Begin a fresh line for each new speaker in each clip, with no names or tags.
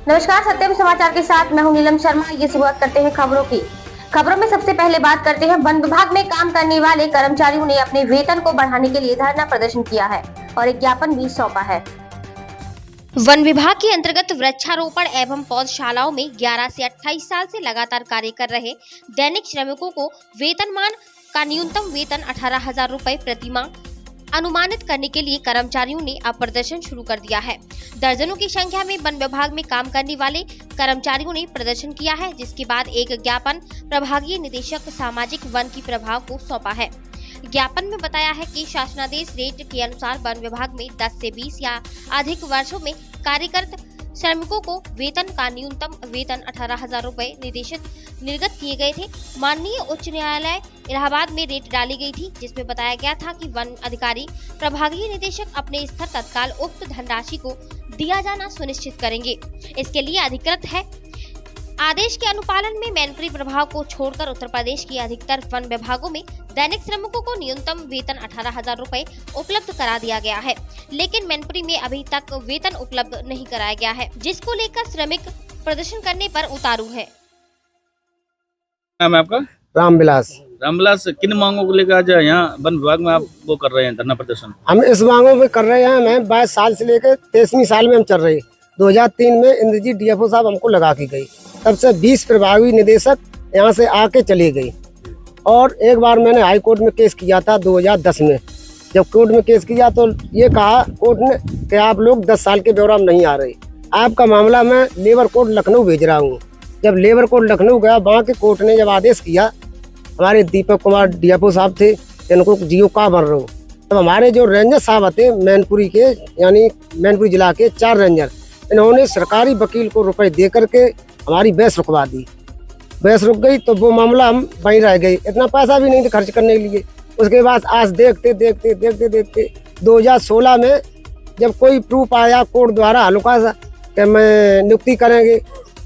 नमस्कार, सत्यम समाचार के साथ मैं हूं नीलम शर्मा। ये शुरुआत करते हैं खबरों की। खबरों में सबसे पहले बात करते हैं वन विभाग में काम करने वाले कर्मचारियों ने अपने वेतन को बढ़ाने के लिए धरना प्रदर्शन किया है और एक ज्ञापन भी सौंपा है। वन विभाग के अंतर्गत वृक्षारोपण एवं पौधशालाओं में 11 से 28 साल से लगातार कार्य कर रहे दैनिक श्रमिकों को वेतनमान का न्यूनतम वेतन 18,000 रुपए प्रति माह अनुमानित करने के लिए कर्मचारियों ने अब प्रदर्शन शुरू कर दिया है। दर्जनों की संख्या में वन विभाग में काम करने वाले कर्मचारियों ने प्रदर्शन किया है, जिसके बाद एक ज्ञापन प्रभागीय निदेशक सामाजिक वन की प्रभाग को सौंपा है। ज्ञापन में बताया है कि शासनादेश रेट के अनुसार वन विभाग में 10 से 20 या अधिक वर्षों में कार्यरत श्रमिकों को वेतन का न्यूनतम वेतन 18,000 रुपए निर्गत किए गए थे। माननीय उच्च न्यायालय इलाहाबाद में रेट डाली गई थी, जिसमें बताया गया था कि वन अधिकारी प्रभागीय निदेशक अपने स्तर तत्काल उक्त धनराशि को दिया जाना सुनिश्चित करेंगे। इसके लिए अधिकृत है। आदेश के अनुपालन में मैनपुरी प्रभाग को छोड़कर उत्तर प्रदेश के अधिकतर वन विभागों में दैनिक श्रमिकों को न्यूनतम वेतन 18,000 रुपए उपलब्ध करा दिया गया है, लेकिन मैनपुरी में अभी तक वेतन उपलब्ध नहीं कराया गया है, जिसको लेकर श्रमिक प्रदर्शन करने पर उतारू है।
नाम है आपका?
रामविलास।
रामविलास, किन मांगों को लेकर आज यहाँ वन विभाग में आप वो कर रहे हैं धरना प्रदर्शन?
हम इस मांगों में कर रहे हैं। हमें 22 साल से लेकर 23वीं साल में हम चल रहे हैं। 2003 में इंद्रजीत डीएफओ साहब हमको लगा के गई, तब से 20 प्रभावी निदेशक यहाँ से आके चले गई। और एक बार मैंने हाई कोर्ट में केस किया था 2010 में। जब कोर्ट में केस किया तो ये कहा कोर्ट ने कि आप लोग 10 साल के ब्यौरा में नहीं आ रहे, आपका मामला मैं लेबर कोर्ट लखनऊ भेज रहा हूँ। जब लेबर कोर्ट लखनऊ गया, वहाँ के कोर्ट ने जब आदेश किया, हमारे दीपक कुमार डीएफओ साहब थे, इनको जियो का बन रहे हो, तब हमारे जो रेंजर साहब थे मैनपुरी के, यानी मैनपुरी जिला के 4 रेंजर, इन्होंने सरकारी वकील को रुपए दे करके हमारी बहस रुकवा दी। बहस रुक गई तो वो मामला हम वहीं रह गए। इतना पैसा भी नहीं था खर्च करने के लिए। उसके बाद आज देखते 2016 में जब कोई प्रूफ आया कोर्ट द्वारा हल्का सा कि मैं नियुक्ति करेंगे,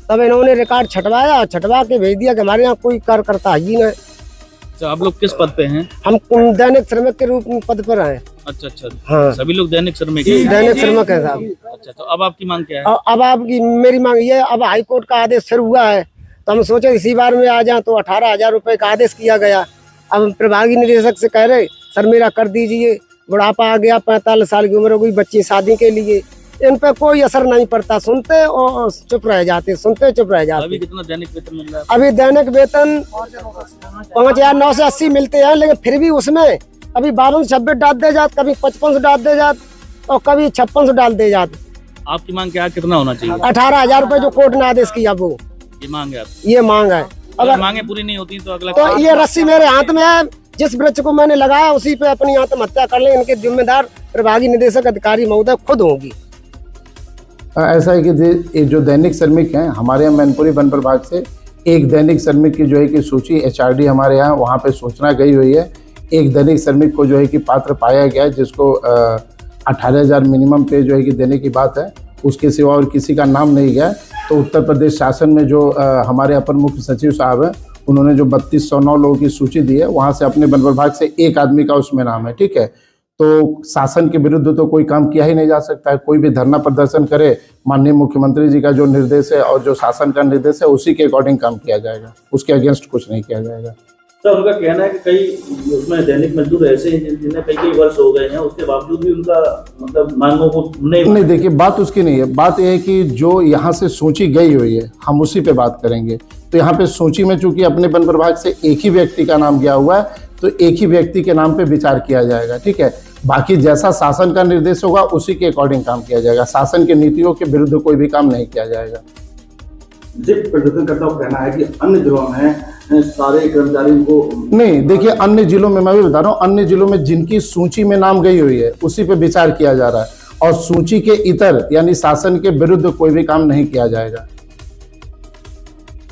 तब इन्होंने रिकॉर्ड छटवाया, छटवा के भेज दिया कि हमारे यहाँ कोई कार्यकर्ता ही नहीं।
अच्छा, आप लोग किस पद पे हैं? हम
दैनिक श्रमिक के रूप में पद पर हैं।
अच्छा।
हाँ,
सभी लोग दैनिक श्रमिक हैं?
दैनिक श्रमिक है साहब।
अच्छा, तो अब आपकी मांग क्या है?
अब आपकी मेरी मांग ये, अब हाई कोर्ट का आदेश फिर हुआ है, तो हम सोचे इसी बार में आ जाए। तो 18,000 रुपए का आदेश किया गया। अब प्रभागी निदेशक से कह रहे सर मेरा कर दीजिए, बुढ़ापा आ गया, 45 साल की उम्र हो गई, बच्ची शादी के लिए, इन पे कोई असर नहीं पड़ता। सुनते और चुप रह जाते, सुनते चुप रह जाते।
अभी कितना दैनिक वेतन मिल रहा है?
अभी दैनिक वेतन 5,980 मिलते हैं, लेकिन फिर भी उसमें कभी 52-26 डाल दे जाते, कभी 55 डाल दे जाते और कभी 56 डाल दे जाते।
आपकी मांग क्या, कितना होना चाहिए?
18,000 रुपए जो कोर्ट ने आदेश किया, वो
ये मांग है?
ये मांग है।
अगर मांगे पूरी नहीं होती तो अगला
तो ये रस्सी मेरे हाथ में है, जिस वृक्ष को मैंने लगाया उसी पे अपनी आत्महत्या कर ले। इनके जिम्मेदार प्रभागी निदेशक अधिकारी महोदय खुद होंगी।
ऐसा है कि ये जो दैनिक श्रमिक हैं हमारे यहाँ मैनपुरी वन प्रभाग से एक दैनिक श्रमिक की जो है कि सूची HRD हमारे यहाँ वहाँ पे सूचना गई हुई है। एक दैनिक श्रमिक को जो है कि पात्र पाया गया है, जिसको 18,000 मिनिमम पे जो है कि देने की बात है, उसके सिवा और किसी का नाम नहीं गया। तो उत्तर प्रदेश शासन में जो हमारे अपर मुख्य सचिव साहब हैं, उन्होंने जो 3209 लोगों की सूची दी है, वहाँ से अपने वन विभाग से एक आदमी का उसमें नाम है। ठीक है, तो शासन के विरुद्ध तो कोई काम किया ही नहीं जा सकता है। कोई भी धरना प्रदर्शन करे, माननीय मुख्यमंत्री जी का जो निर्देश है और जो शासन का निर्देश है उसी के अकॉर्डिंग काम किया जाएगा, उसके अगेंस्ट कुछ नहीं किया जाएगा।
तो उनका कहना है कि कई उसमें दैनिक मजदूर ऐसे हैं जिन्हें कई वर्ष हो गए हैं, उसके बावजूद भी उनका मतलब मांगों को नहीं
देखिए, बात उसकी नहीं है। बात यह है कि जो यहाँ से सूची गई हुई है हम उसी पे बात करेंगे। तो यहाँ पे सूची में चूंकि अपने वन प्रभाग से एक ही व्यक्ति का नाम गया हुआ है, तो एक ही व्यक्ति के नाम पे विचार किया जाएगा। ठीक है, बाकी जैसा शासन का निर्देश होगा उसी के अकॉर्डिंग काम किया जाएगा। शासन के नीतियों के विरुद्ध कोई भी काम नहीं किया जाएगा।
प्रदर्शनकर्ताओं का कहना है कि अन्य जिलों में सारे कर्मचारियों को
नहीं, देखिए अन्य जिलों में मैं भी बता रहा हूँ, अन्य जिलों में जिनकी सूची में नाम गई हुई है उसी पे विचार किया जा रहा है, और सूची के इतर यानी शासन के विरुद्ध कोई भी काम नहीं किया जाएगा।